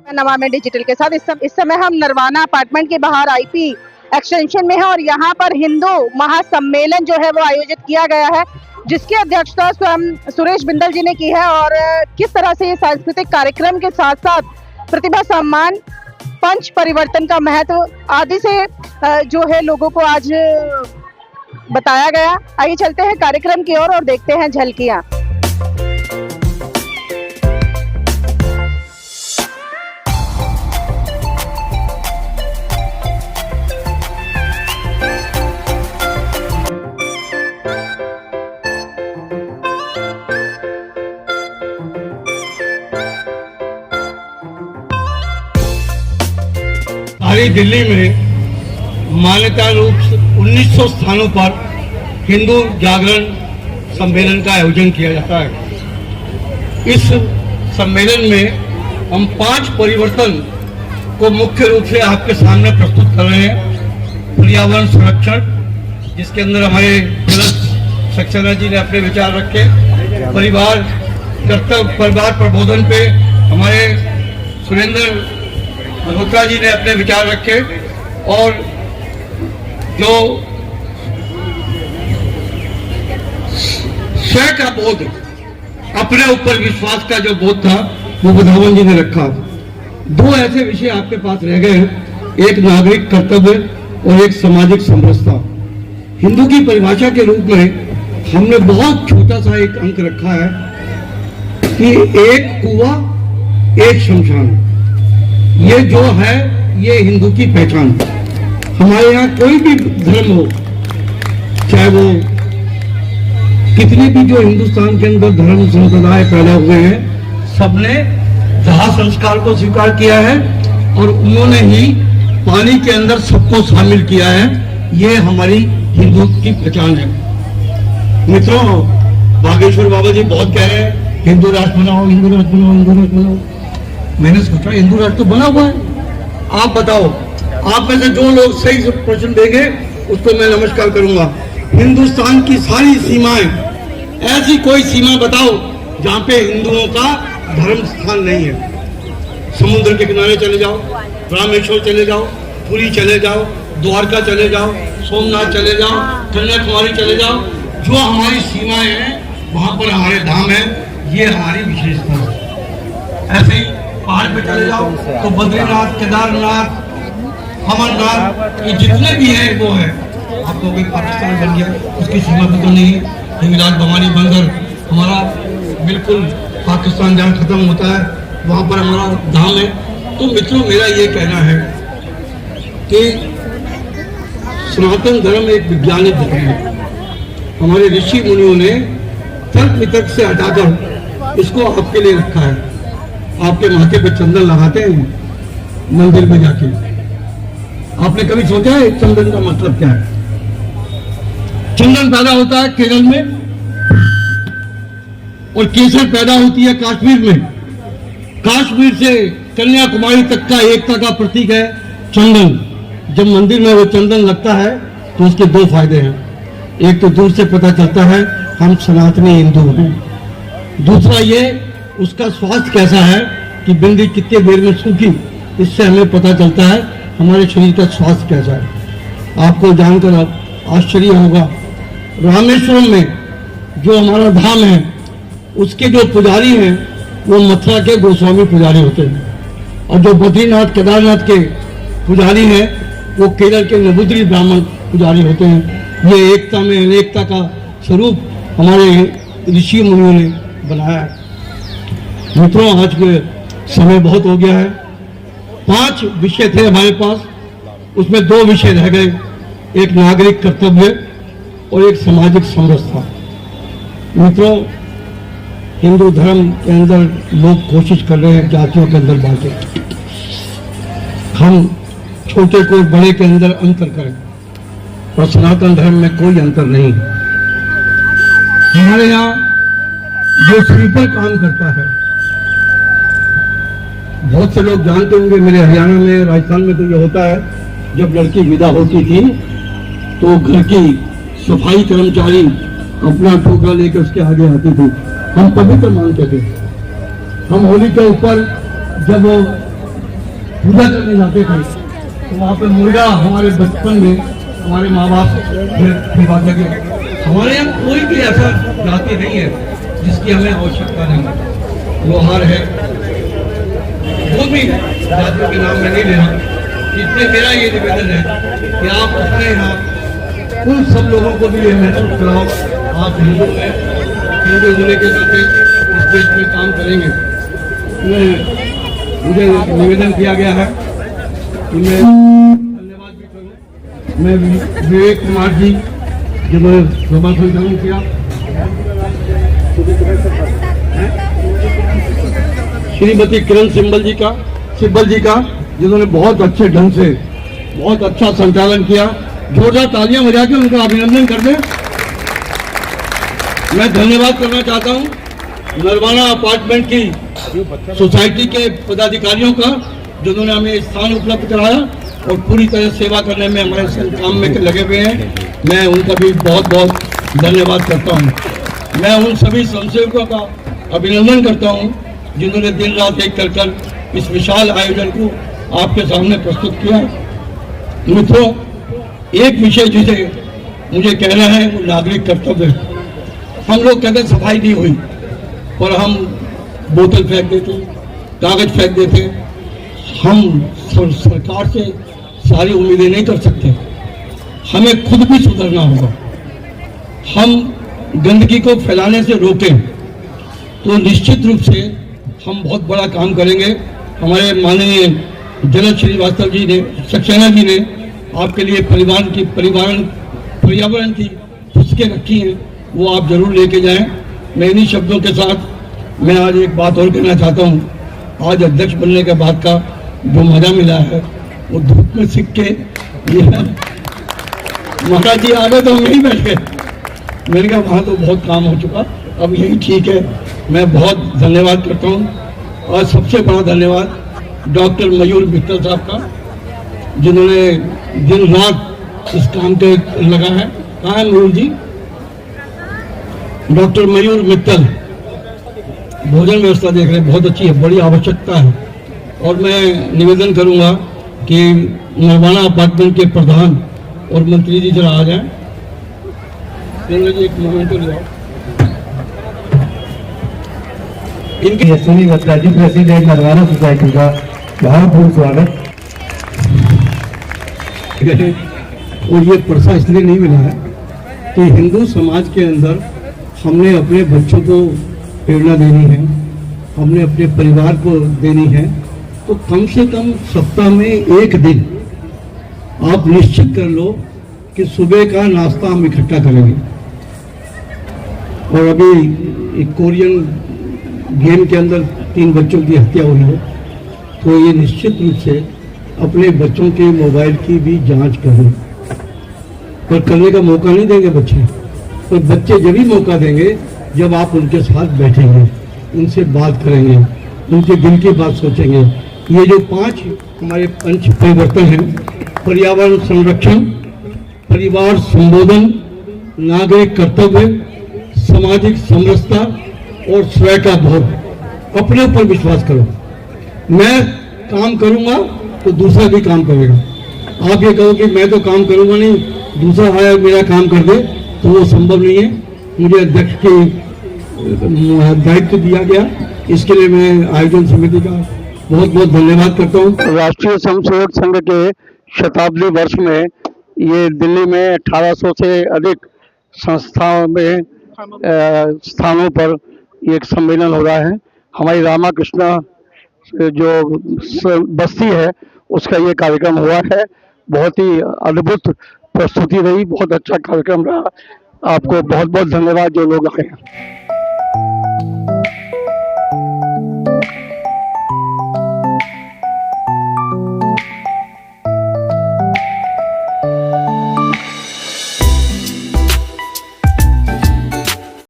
नवामे digital के साथ इस समय हम नरवाना अपार्टमेंट के बाहर आईपी एक्सटेंशन में है और यहाँ पर हिंदू महासम्मेलन जो है वो आयोजित किया गया है, जिसकी अध्यक्षता स्वयं सुरेश बिंदल जी ने की है। और किस तरह से ये सांस्कृतिक कार्यक्रम के साथ साथ प्रतिभा सम्मान, पंच परिवर्तन का महत्व आदि से जो है लोगों को आज बताया गया। आइए चलते हैं कार्यक्रम की ओर और देखते हैं झलकियां। सारी दिल्ली में मान्यता रूप से 1900 स्थानों पर हिंदू जागरण सम्मेलन का आयोजन किया जाता है। इस सम्मेलन में हम 5 परिवर्तन को मुख्य रूप से आपके सामने प्रस्तुत कर रहे हैं। पर्यावरण संरक्षण, जिसके अंदर हमारे सक्सेना जी ने अपने विचार रखे। परिवार प्रबोधन पे हमारे सुरेंद्र मल्होत्रा जी ने अपने विचार रखे। और जो स्वयं का बोध, अपने ऊपर विश्वास का जो बोध था, वो बुधावन जी ने रखा। 2 ऐसे विषय आपके पास रह गए हैं, एक नागरिक कर्तव्य और एक सामाजिक समरसता। हिंदू की परिभाषा के रूप में हमने बहुत छोटा सा एक अंक रखा है कि एक कुआं एक शमशान। ये जो है ये हिंदू की पहचान। हमारे यहाँ कोई भी धर्म हो, चाहे वो कितने भी जो हिंदुस्तान के अंदर धर्म संप्रदाय पैदा हुए हैं, सबने दाह संस्कार को स्वीकार किया है और उन्होंने ही पानी के अंदर सबको शामिल किया है। ये हमारी हिंदू की पहचान है। मित्रों, बागेश्वर बाबा जी बहुत कह रहे हैं हिंदू राष्ट्र बनाओ, हिंदू राष्ट्र बनाओ, हिंदू राष्ट्र बनाओ। मैंने सोचा हिंदू राष्ट्र तो बना हुआ है। आप बताओ, आप में से जो लोग सही से प्रश्न देंगे उसको मैं नमस्कार करूंगा। हिंदुस्तान की सारी सीमाएं, ऐसी कोई सीमा बताओ जहां पे हिंदुओं का धर्म स्थान नहीं है। समुद्र के किनारे चले जाओ, रामेश्वर चले जाओ, पुरी चले जाओ, द्वारका चले जाओ, सोमनाथ चले जाओ, कन्याकुमारी चले जाओ, जो हमारी सीमाएं हैं वहां पर हमारे धाम है। ये हमारी विशेषता है। ऐसे ही पहाड़ पे चले जाओ तो बद्रीनाथ, केदारनाथ, अमरनाथ, ये जितने भी हैं वो है। आप लोग पाकिस्तान बन गया, उसकी सीमा भी तो नहीं है। हिंगलाज भवानी बंदर हमारा बिल्कुल पाकिस्तान जहाँ खत्म होता है वहाँ पर हमारा धाम है। तो मित्रों, मेरा ये कहना है कि सनातन धर्म एक वैज्ञानिक धर्म है। हमारे ऋषि मुनियों ने तर्क वितर्क से हटाकर इसको आपके लिए रखा है। आपके माथे पे चंदन लगाते हैं मंदिर में जाके। आपने कभी सोचा है चंदन का मतलब क्या है? चंदन पैदा होता है केरल में और केसर पैदा होती है कश्मीर में। कश्मीर से कन्याकुमारी तक का एकता का प्रतीक है चंदन। जब मंदिर में वो चंदन लगता है तो उसके 2 फायदे हैं। एक तो दूर से पता चलता है हम सनातनी हिंदू हैं। दूसरा ये, उसका स्वास्थ्य कैसा है कि बिंदी कितने देर में सूखी, इससे हमें पता चलता है हमारे शरीर का स्वास्थ्य कैसा है। आपको जानकर अब आश्चर्य होगा, रामेश्वरम में जो हमारा धाम है उसके जो पुजारी हैं वो मथुरा के गोस्वामी पुजारी होते हैं, और जो बद्रीनाथ केदारनाथ के पुजारी हैं वो केरल के नबुद्री ब्राह्मण पुजारी होते हैं। ये एकता में अनेकता का स्वरूप हमारे ऋषि मुनियों ने बनाया है। मित्रों, आज के समय बहुत हो गया है। 5 विषय थे हमारे पास, उसमें 2 विषय रह गए, एक नागरिक कर्तव्य और एक सामाजिक समरसता। मित्रों, हिंदू धर्म के अंदर लोग कोशिश कर रहे हैं जातियों के अंदर बांटे। हम छोटे को बड़े के अंदर अंतर करें, और सनातन धर्म में कोई अंतर नहीं। हमारे यहाँ जो स्वीपर काम करता है, बहुत से लोग जानते होंगे, मेरे हरियाणा में, राजस्थान में तो ये होता है, जब लड़की विदा होती थी तो घर की सफाई कर्मचारी अपना ठोकरा लेकर उसके आगे आती थी। हम पवित्र मानते थे। हम होली के ऊपर जब पूजा करने जाते थे तो वहाँ पे मुर्गा हमारे बचपन में हमारे माँ बाप खिलवाते थे। हमारे यहाँ कोई भी ऐसा जाति नहीं है जिसकी हमें आवश्यकता नहीं। लोहार है, वो भी जातियों के नाम में नहीं ले रहा। इसलिए मेरा ये निवेदन है कि आप अपने यहाँ उन सब लोगों को भी ये महसूस कराओ आप हिंदू हैं, हिंदू होने के नाते इस देश में काम करेंगे। मुझे निवेदन किया गया है कि मैं धन्यवाद भी करूँ। मैं विवेक कुमार जी जिन्होंने सभा संचालन किया, श्रीमती किरण सिब्बल जी का जिन्होंने बहुत अच्छे ढंग से बहुत अच्छा संचालन किया। जोरदार तालियां बजा के उनका अभिनंदन कर दें। मैं धन्यवाद करना चाहता हूं नरवाना अपार्टमेंट की सोसाइटी के पदाधिकारियों का जिन्होंने हमें स्थान उपलब्ध कराया और पूरी तरह सेवा करने में हमारे काम में लगे हुए हैं। मैं उनका भी बहुत बहुत धन्यवाद करता हूं। मैं उन सभी स्वयंसेवकों का अभिनंदन करता हूं जिन्होंने दिन रात एक कर इस विशाल आयोजन को आपके सामने प्रस्तुत किया। मित्रों, एक विषय जिसे मुझे कहना है वो नागरिक कर्तव्य। हम लोग कहते सफाई नहीं हुई पर हम बोतल फेंक देते, कागज फेंक देते। हम सरकार से सारी उम्मीदें नहीं कर सकते, हमें खुद भी सुधरना होगा। हम गंदगी को फैलाने से रोकें तो निश्चित रूप से हम बहुत बड़ा काम करेंगे। हमारे माननीय जनक श्रीवास्तव जी ने, सक्सेना जी ने आपके लिए पर्यावरण की पुस्तकें रखी हैं, वो आप जरूर लेके जाएं। मैं इन्हीं शब्दों के साथ मैं आज एक बात और कहना चाहता हूँ। आज अध्यक्ष बनने के बाद का जो मजा मिला है वो धूप में सीख के ये है। महाराज जी आगे तो हम यहीं बैठ गए, मैंने कहा वहाँ तो बहुत काम हो चुका, अब यही ठीक है। मैं बहुत धन्यवाद करता हूँ और सबसे बड़ा धन्यवाद डॉक्टर मयूर मित्तल साहब का जिन्होंने दिन रात इस काम पे लगा है। कहाँ है मयूर जी? डॉक्टर मयूर मित्तल भोजन व्यवस्था देख रहे हैं, बहुत अच्छी है, बड़ी आवश्यकता है। और मैं निवेदन करूंगा कि नरवाना अपार्टमेंट के प्रधान और मंत्री जी जरा आ जाएं। एक मोमेंट ले आओ। इनके सुनी गुप्ता जी, प्रेसिडेंट नरवाना सोसाइटी का बहुत बहुत स्वागत। और ये परसा इसलिए नहीं मिला है कि हिंदू समाज के अंदर हमने अपने बच्चों को प्रेरणा देनी है, हमने अपने परिवार को देनी है, तो कम से कम सप्ताह में एक दिन आप निश्चित कर लो कि सुबह का नाश्ता हम इकट्ठा करेंगे। और अभी एक कोरियन गेम के अंदर 3 बच्चों की हत्या हुई है, तो ये निश्चित रूप से अपने बच्चों के मोबाइल की भी जांच करें। पर करने का मौका नहीं देंगे बच्चे, तो बच्चे जब भी मौका देंगे जब आप उनके साथ बैठेंगे, उनसे बात करेंगे, उनके दिल की बात सोचेंगे। ये जो 5 हमारे पंच परिवर्तन हैं, पर्यावरण संरक्षण, परिवार संबोधन, नागरिक कर्तव्य, सामाजिक समरसता और स्वयं का बोध, अपने ऊपर विश्वास करो। मैं काम करूंगा तो दूसरा भी काम करेगा। आप ये कहो कि मैं तो काम करूंगा नहीं, दूसरा आया मेरा काम कर दे, तो वो संभव नहीं है। मुझे अध्यक्ष की दायित्व दिया गया, इसके लिए मैं आयोजन समिति का बहुत बहुत धन्यवाद करता हूँ। राष्ट्रीय स्वयंसेवक संघ के शताब्दी वर्ष में ये दिल्ली में 1800 से अधिक संस्थाओं में स्थानों पर एक सम्मेलन हो रहा है। हमारी रामाकृष्णा जो बस्ती है उसका ये कार्यक्रम हुआ है। बहुत ही अद्भुत प्रस्तुति रही, बहुत अच्छा कार्यक्रम रहा। आपको बहुत बहुत धन्यवाद जो लोग आए हैं।